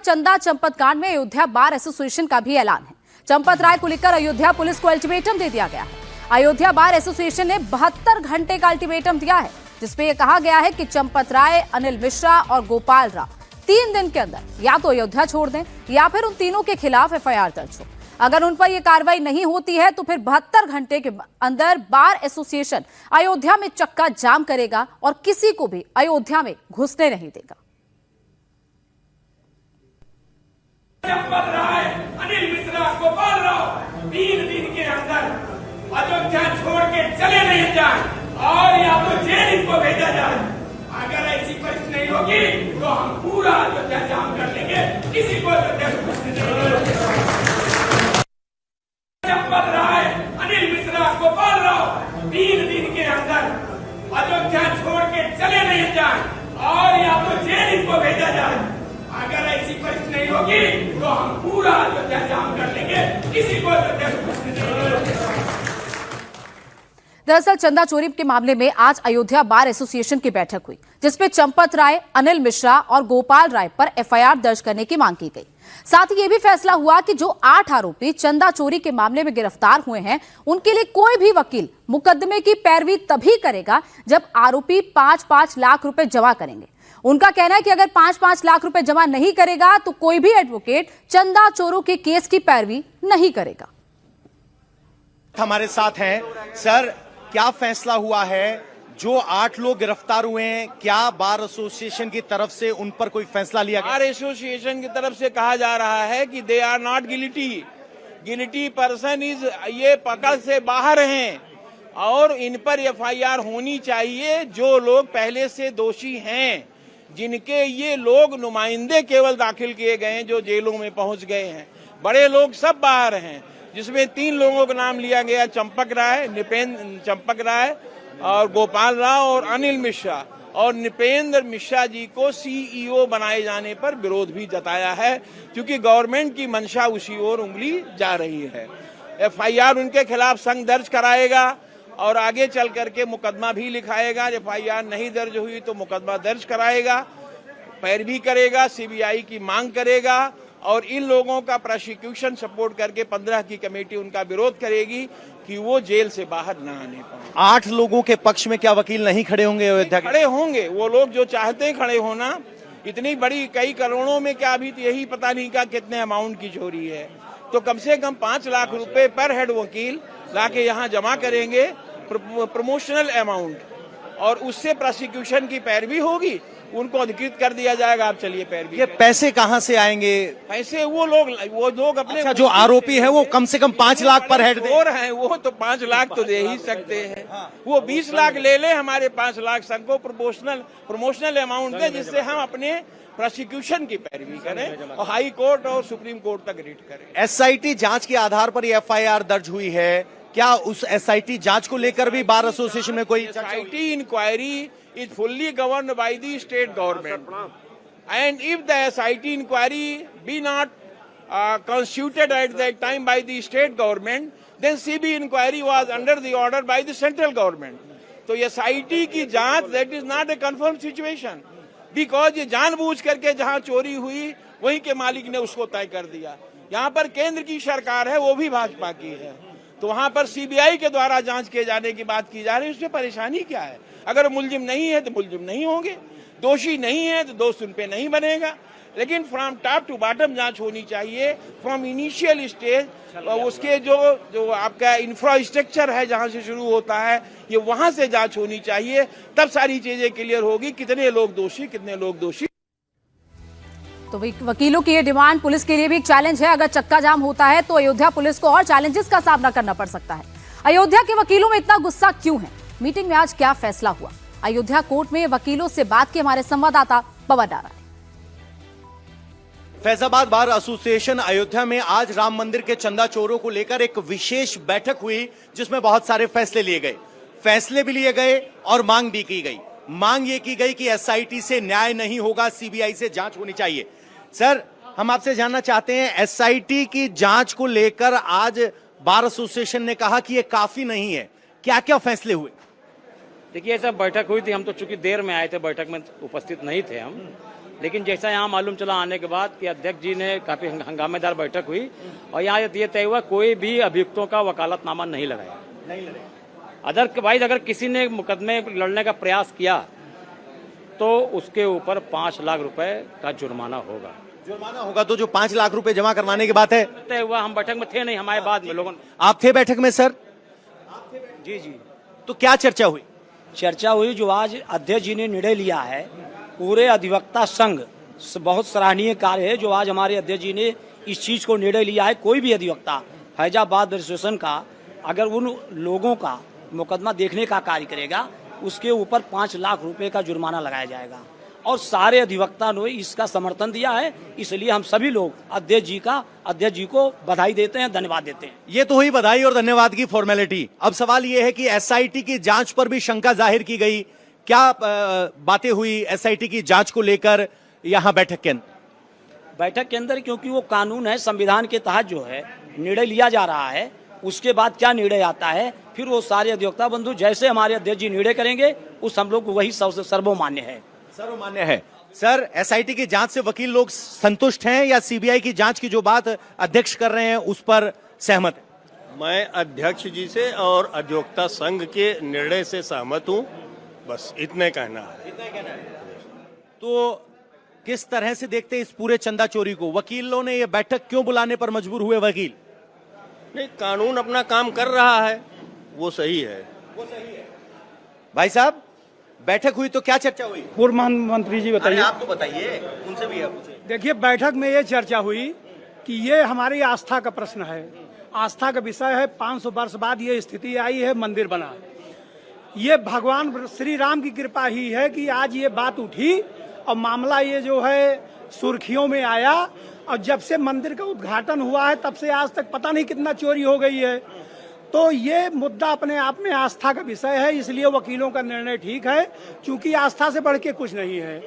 चंदा चंपत कांड में अयोध्या बार एसोसिएशन का भी ऐलान है। चंपत राय को लेकर अयोध्या पुलिस को अल्टीमेटम दे दिया गया है। अयोध्या बार एसोसिएशन ने 72 घंटे का अल्टीमेटम दिया है, जिसमें यह कहा गया है कि चंपत राय, अनिल मिश्रा और गोपाल राव 3 दिन के अंदर या तो अयोध्या छोड़ दें या फिर उन तीनों के खिलाफ एफआईआर दर्ज हो। अगर उन पर यह कार्रवाई नहीं होती है तो फिर 72 घंटे के अंदर बार एसोसिएशन अयोध्या में चक्का जाम करेगा और किसी को भी अयोध्या में घुसने नहीं देगा। चंपत राय, अनिल मिश्रा, गोपाल राव 3 दिन के अंदर अयोध्या छोड़ के चले नहीं जाए और या तो जेल इनको भेजा जाए। अगर ऐसी परिस्थिति नहीं होगी तो हम पूरा अयोध्या जाम कर लेंगे, किसी को अयोध्या से घुसने नहीं देंगे। चंपत राय, अनिल मिश्रा, गोपाल राव 3 दिन के अंदर अयोध्या छोड़ के चले नहीं जाए और या तो जेल इनको भेजा जाए। अगर ऐसी परिस्थिति नहीं होगी तो हम पूरा अयोध्या जाम कर लेंगे, किसी को अयोध्या से घुसने नहीं देंगे। दरअसल चंदा चोरी के मामले में आज अयोध्या बार एसोसिएशन की बैठक हुई, जिसमें चंपत राय, अनिल मिश्रा और गोपाल राय पर एफआईआर दर्ज करने की मांग की गई। साथ ही यह भी फैसला हुआ कि जो 8 आरोपी चंदा चोरी के मामले में गिरफ्तार हुए हैं, उनके लिए कोई भी वकील मुकदमे की पैरवी तभी करेगा जब आरोपी 5-5 लाख रुपए जमा करेंगे। उनका कहना है कि अगर 5-5 लाख रुपए जमा नहीं करेगा तो कोई भी एडवोकेट चंदा चोरों के केस की पैरवी नहीं करेगा। हमारे साथ हैं सर, क्या फैसला हुआ है? जो 8 लोग गिरफ्तार हुए हैं, क्या बार एसोसिएशन की तरफ से उन पर कोई फैसला लिया गया? बार एसोसिएशन की तरफ से कहा जा रहा है कि they are not guilty person is, ये पकड़ से बाहर हैं और इन पर एफआईआर होनी चाहिए। जो लोग पहले से दोषी हैं, जिनके ये लोग नुमाइंदे केवल दाखिल किए गए हैं, जो जेलों में पहुंच गए हैं, बड़े लोग सब बाहर हैं, जिसमें 3 लोगों का नाम लिया गया, चंपक राय और गोपाल राव और अनिल मिश्रा। और निपेंद्र मिश्रा जी को सीईओ बनाए जाने पर विरोध भी जताया है, क्योंकि गवर्नमेंट की मंशा उसी ओर उंगली जा रही है। एफआईआर उनके खिलाफ संघ दर्ज कराएगा और आगे चल करके मुकदमा भी लिखाएगा। एफआईआर नहीं दर्ज हुई तो मुकदमा दर्ज कराएगा, पैरवी करेगा, सीबीआई की मांग करेगा और इन लोगों का प्रोसिक्यूशन सपोर्ट करके 15 की कमेटी उनका विरोध करेगी कि वो जेल से बाहर न आने पाए। 8 लोगों के पक्ष में क्या वकील नहीं खड़े होंगे अयोध्या? खड़े होंगे वो लोग जो चाहते हैं खड़े होना। इतनी बड़ी, कई करोड़ों में क्या अभी तो यही पता नहीं का कितने अमाउंट की चोरी है, तो कम से कम 5 लाख रुपए पर हेड वकील लाके यहाँ जमा करेंगे, प्रमोशनल अमाउंट, और उससे प्रोसिक्यूशन की पैरवी होगी, उनको अधिकृत कर दिया जाएगा। आप चलिए पैरवी। ये पैसे कहाँ से आएंगे? पैसे वो लोग अपने, अच्छा, जो आरोपी है वो कम से कम 5 लाख पर हेड दे और हैं, वो तो 5 लाख तो दे ही सकते हैं। वो 20 लाख ले हमारे 5 लाख संघ को प्रमोशनल अमाउंट दे, जिससे हम अपने प्रोसिक्यूशन की पैरवी करें और हाई कोर्ट और सुप्रीम कोर्ट तक रीट करें। एसआईटी जांच के आधार पर एफआईआर दर्ज हुई है, क्या उस एसआईटी जांच को लेकर भी बार एसोसिएशन में कोई? SIT inquiry is fully governed by the state government, and if the SIT inquiry be not constituted at that time by the state government, then CB inquiry was under the order by the central government. तो SIT की जांच, that is not a confirmed situation, because ये जानबूझ करके जहां चोरी हुई वहीं के मालिक ने उसको तय कर दिया। यहाँ पर केंद्र की सरकार है, वो भी भाजपा की है, तो वहां पर सीबीआई के द्वारा जांच किए जाने की बात की जा रही है। उसमें परेशानी क्या है? अगर मुलजिम नहीं है तो मुलजिम नहीं होंगे, दोषी नहीं है तो दोष उन पे नहीं बनेगा, लेकिन फ्रॉम टॉप टू बॉटम जांच होनी चाहिए। फ्रॉम इनिशियल स्टेज उसके जो आपका इंफ्रास्ट्रक्चर है, जहां से शुरू होता है, ये वहां से जांच होनी चाहिए, तब सारी चीजें क्लियर होगी, कितने लोग दोषी, कितने लोग दोषी। तो वकीलों की ये डिमांड पुलिस के लिए भी एक चैलेंज है। अगर चक्का जाम होता है तो अयोध्या पुलिस को और चैलेंजेस का सामना करना पड़ सकता है। अयोध्या के वकीलों में इतना गुस्सा क्यों है? मीटिंग में आज क्या फैसला हुआ? अयोध्या कोर्ट में वकीलों से बात की हमारे संवाददाता पवन डारा। फैजाबाद बार एसोसिएशन अयोध्या में आज राम मंदिर के चंदा चोरों को लेकर एक विशेष बैठक हुई, जिसमें बहुत सारे फैसले लिए गए। फैसले भी लिए गए और मांग भी की गई। मांग ये की गई कि एसआईटी से न्याय नहीं होगा, सीबीआई से जांच होनी चाहिए। सर, हम आपसे जानना चाहते हैं, एसआईटी की जांच को लेकर आज बार एसोसिएशन ने कहा कि ये काफी नहीं है, क्या क्या फैसले हुए? देखिए, ऐसा बैठक हुई थी, हम तो चूंकि देर में आए थे, बैठक में उपस्थित नहीं थे हम, लेकिन जैसा यहाँ मालूम चला आने के बाद कि अध्यक्ष जी ने काफी हंगामेदार बैठक हुई और यहाँ ये तय हुआ कोई भी अभियुक्तों का वकालतनामा नहीं लगाया। अगर किसी ने मुकदमे लड़ने का प्रयास किया तो उसके ऊपर 5 लाख रुपए का जुर्माना होगा। तो जो 5 लाख रुपए जमा करवाने की बात है तय हुआ। हम बैठक में थे नहीं, हमारे बाद में लोगों। आप थे बैठक में सर? जी जी। तो क्या चर्चा हुई? चर्चा हुई जो आज अध्यक्ष जी ने निर्णय लिया है, पूरे अधिवक्ता संघ बहुत सराहनीय कार्य है जो आज हमारे अध्यक्ष जी ने इस चीज को निर्णय लिया है। कोई भी अधिवक्ता फैजाबाद एसोसिएशन का अगर उन लोगों का मुकदमा देखने का कार्य करेगा उसके ऊपर 5 लाख रुपए का जुर्माना लगाया जाएगा और सारे अधिवक्ता ने इसका समर्थन दिया है। इसलिए हम सभी लोग अध्यक्ष जी को बधाई देते हैं, धन्यवाद देते हैं। ये तो हुई बधाई और धन्यवाद की फॉर्मेलिटी। अब सवाल ये है कि एसआईटी की जांच पर भी शंका जाहिर की गई। क्या बातें हुई एसआईटी की जांच को लेकर यहाँ बैठक के अंदर? क्योंकि वो कानून है, संविधान के तहत जो है निर्णय लिया जा रहा है, उसके बाद क्या निर्णय आता है फिर वो सारे अधिवक्ता बंधु जैसे हमारे अध्यक्ष जी निर्णय करेंगे उस हम लोग वही सर्वमान्य है। सर, एसआईटी की जांच से वकील लोग संतुष्ट हैं या सीबीआई की जांच की जो बात अध्यक्ष कर रहे हैं उस पर सहमत है? मैं अध्यक्ष जी से और अधिवक्ता संघ के निर्णय से सहमत हूं, बस इतने कहना है। तो किस तरह से देखते हैं इस पूरे चंदा चोरी को? वकीलों ने ये बैठक क्यों बुलाने पर मजबूर हुए वकील? नहीं, कानून अपना काम कर रहा है, वो सही है। भाई साहब, बैठक हुई तो क्या चर्चा हुई? पूर्व मंत्री जी बताइए। आप तो बताइए, उनसे भी है पूछिए। देखिए, बैठक में ये चर्चा हुई कि ये हमारी आस्था का प्रश्न है, आस्था का विषय है। 500 वर्ष बाद ये स्थिति आई है, मंदिर बना। ये भगवान श्री राम की कृपा ही है कि आज ये बात उठी और मामला ये जो है सुर्खियों में आया। और जब से मंदिर का उद्घाटन हुआ है तब से आज तक पता नहीं कितना चोरी हो गई है। तो ये मुद्दा अपने आप में आस्था का विषय है, इसलिए वकीलों का निर्णय ठीक है, क्योंकि आस्था से बढ़ के कुछ नहीं है।